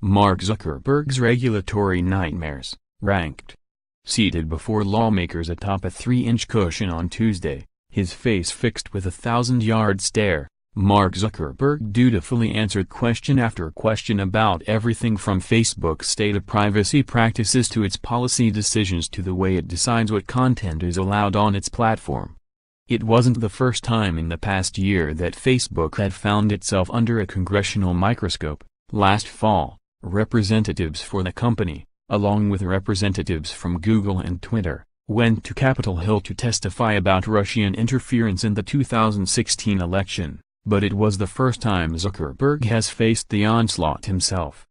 Mark Zuckerberg's regulatory nightmares, ranked. Seated before lawmakers atop a 3-inch cushion on Tuesday, his face fixed with a 1,000-yard stare, Mark Zuckerberg dutifully answered question after question about everything from Facebook's data privacy practices to its policy decisions to the way it decides what content is allowed on its platform. It wasn't the first time in the past year that Facebook had found itself under a congressional microscope. Last fall, representatives for the company, along with representatives from Google and Twitter, went to Capitol Hill to testify about Russian interference in the 2016 election, but it was the first time Zuckerberg has faced the onslaught himself.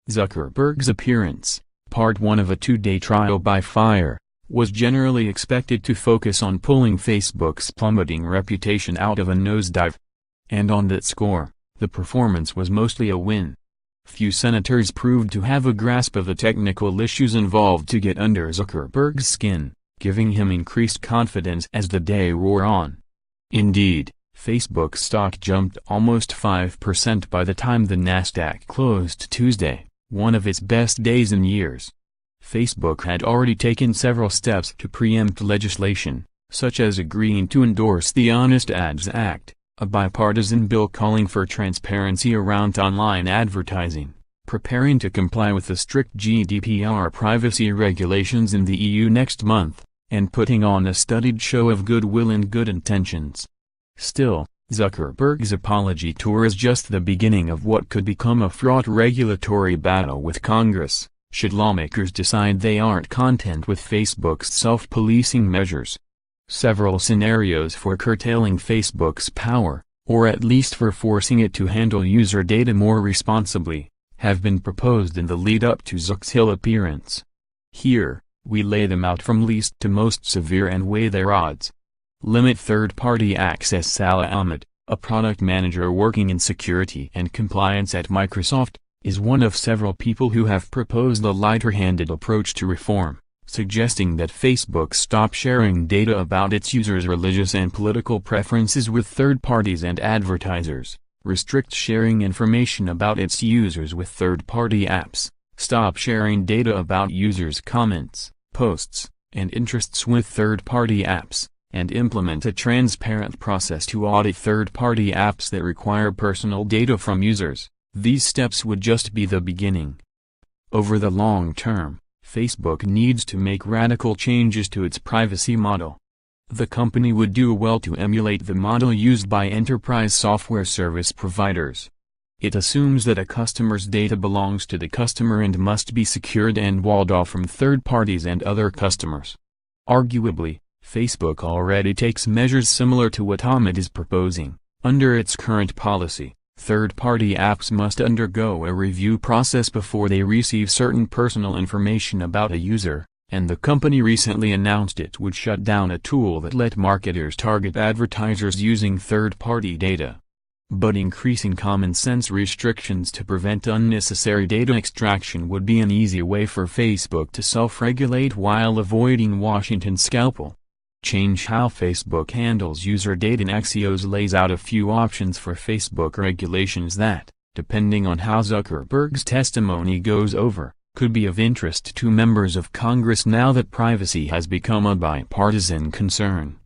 Zuckerberg's appearance, part 1 of a 2-day trial by fire, was generally expected to focus on pulling Facebook's plummeting reputation out of a nosedive. And on that score, the performance was mostly a win. Few senators proved to have a grasp of the technical issues involved to get under Zuckerberg's skin, giving him increased confidence as the day wore on. Indeed, Facebook stock jumped almost 5% by the time the Nasdaq closed Tuesday, one of its best days in years. Facebook had already taken several steps to preempt legislation, such as agreeing to endorse the Honest Ads Act, a bipartisan bill calling for transparency around online advertising, preparing to comply with the strict GDPR privacy regulations in the EU next month, and putting on a studied show of goodwill and good intentions. Still, Zuckerberg's apology tour is just the beginning of what could become a fraught regulatory battle with Congress, should lawmakers decide they aren't content with Facebook's self-policing measures. Several scenarios for curtailing Facebook's power, or at least for forcing it to handle user data more responsibly, have been proposed in the lead-up to Zuck's Hill appearance. Here, we lay them out from least to most severe and weigh their odds. Limit third-party access. Salah Ahmed, a product manager working in security and compliance at Microsoft, is one of several people who have proposed a lighter-handed approach to reform, suggesting that Facebook stop sharing data about its users' religious and political preferences with third parties and advertisers, restrict sharing information about its users with third-party apps, stop sharing data about users' comments, posts, and interests with third-party apps, and implement a transparent process to audit third-party apps that require personal data from users. These steps would just be the beginning. Over the long term, Facebook needs to make radical changes to its privacy model. The company would do well to emulate the model used by enterprise software service providers. It assumes that a customer's data belongs to the customer and must be secured and walled off from third parties and other customers. Arguably, Facebook already takes measures similar to what Ahmed is proposing. Under its current policy, third-party apps must undergo a review process before they receive certain personal information about a user, and the company recently announced it would shut down a tool that let marketers target advertisers using third-party data. But increasing common-sense restrictions to prevent unnecessary data extraction would be an easy way for Facebook to self-regulate while avoiding Washington's scalpel. Change how Facebook handles user data. Axios lays out a few options for Facebook regulations that, depending on how Zuckerberg's testimony goes over, could be of interest to members of Congress now that privacy has become a bipartisan concern.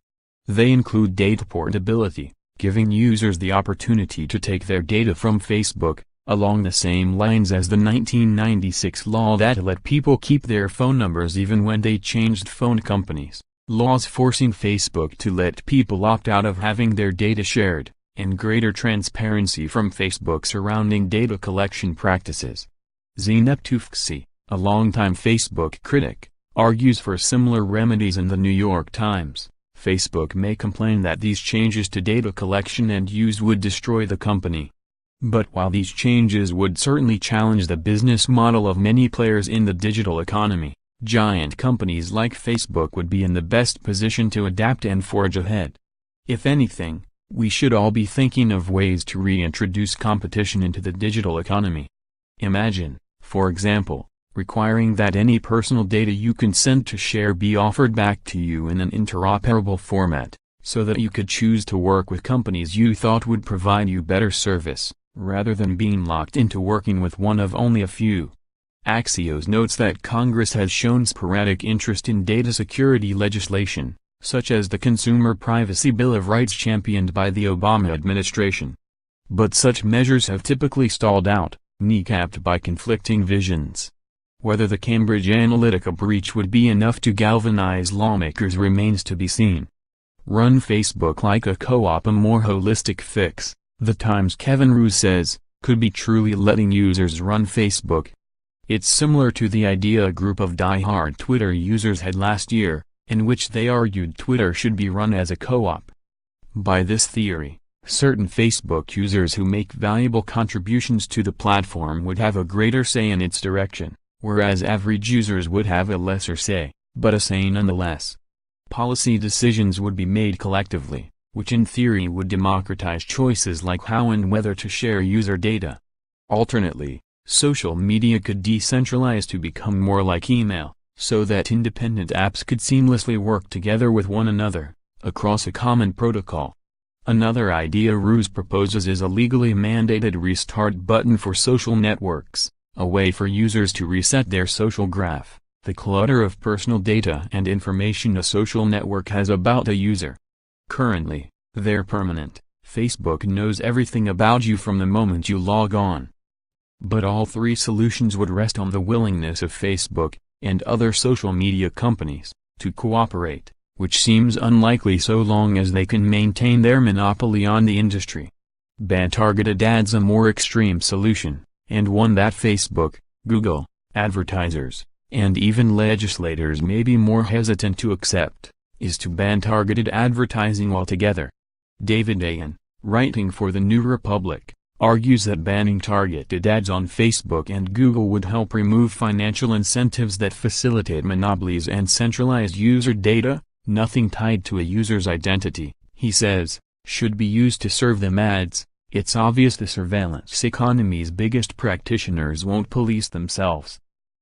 They include data portability, giving users the opportunity to take their data from Facebook, along the same lines as the 1996 law that let people keep their phone numbers even when they changed phone companies. Laws forcing Facebook to let people opt out of having their data shared, and greater transparency from Facebook surrounding data collection practices. Zeynep Tufekci, a longtime Facebook critic, argues for similar remedies in the New York Times. Facebook may complain that these changes to data collection and use would destroy the company. But while these changes would certainly challenge the business model of many players in the digital economy, giant companies like Facebook would be in the best position to adapt and forge ahead. If anything, we should all be thinking of ways to reintroduce competition into the digital economy. Imagine, for example, requiring that any personal data you consent to share be offered back to you in an interoperable format, so that you could choose to work with companies you thought would provide you better service, rather than being locked into working with one of only a few. Axios notes that Congress has shown sporadic interest in data security legislation, such as the Consumer Privacy Bill of Rights championed by the Obama administration. But such measures have typically stalled out, kneecapped by conflicting visions. Whether the Cambridge Analytica breach would be enough to galvanize lawmakers remains to be seen. Run Facebook like a co-op. A more holistic fix, The Times' Kevin Roose says, could be truly letting users run Facebook. It's similar to the idea a group of die-hard Twitter users had last year, in which they argued Twitter should be run as a co-op. By this theory, certain Facebook users who make valuable contributions to the platform would have a greater say in its direction, whereas average users would have a lesser say, but a say nonetheless. Policy decisions would be made collectively, which in theory would democratize choices like how and whether to share user data. Alternately, social media could decentralize to become more like email, so that independent apps could seamlessly work together with one another, across a common protocol. Another idea Roose proposes is a legally mandated restart button for social networks, a way for users to reset their social graph, the clutter of personal data and information a social network has about a user. Currently, they're permanent. Facebook knows everything about you from the moment you log on. But all three solutions would rest on the willingness of Facebook, and other social media companies, to cooperate, which seems unlikely so long as they can maintain their monopoly on the industry. Ban-targeted ads, a more extreme solution, and one that Facebook, Google, advertisers, and even legislators may be more hesitant to accept, is to ban targeted advertising altogether. David Ayan, writing for the New Republic, argues that banning targeted ads on Facebook and Google would help remove financial incentives that facilitate monopolies and centralized user data, nothing tied to a user's identity, he says, should be used to serve them ads. It's obvious the surveillance economy's biggest practitioners won't police themselves.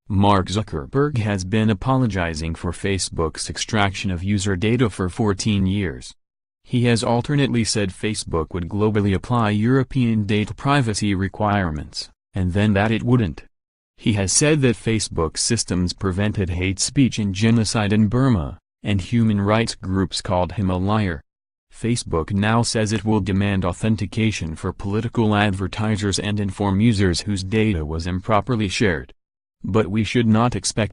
Mark Zuckerberg has been apologizing for Facebook's extraction of user data for 14 years. He has alternately said Facebook would globally apply European data privacy requirements, and then that it wouldn't. He has said that Facebook's systems prevented hate speech and genocide in Burma, and human rights groups called him a liar. Facebook now says it will demand authentication for political advertisers and inform users whose data was improperly shared. But we should not expect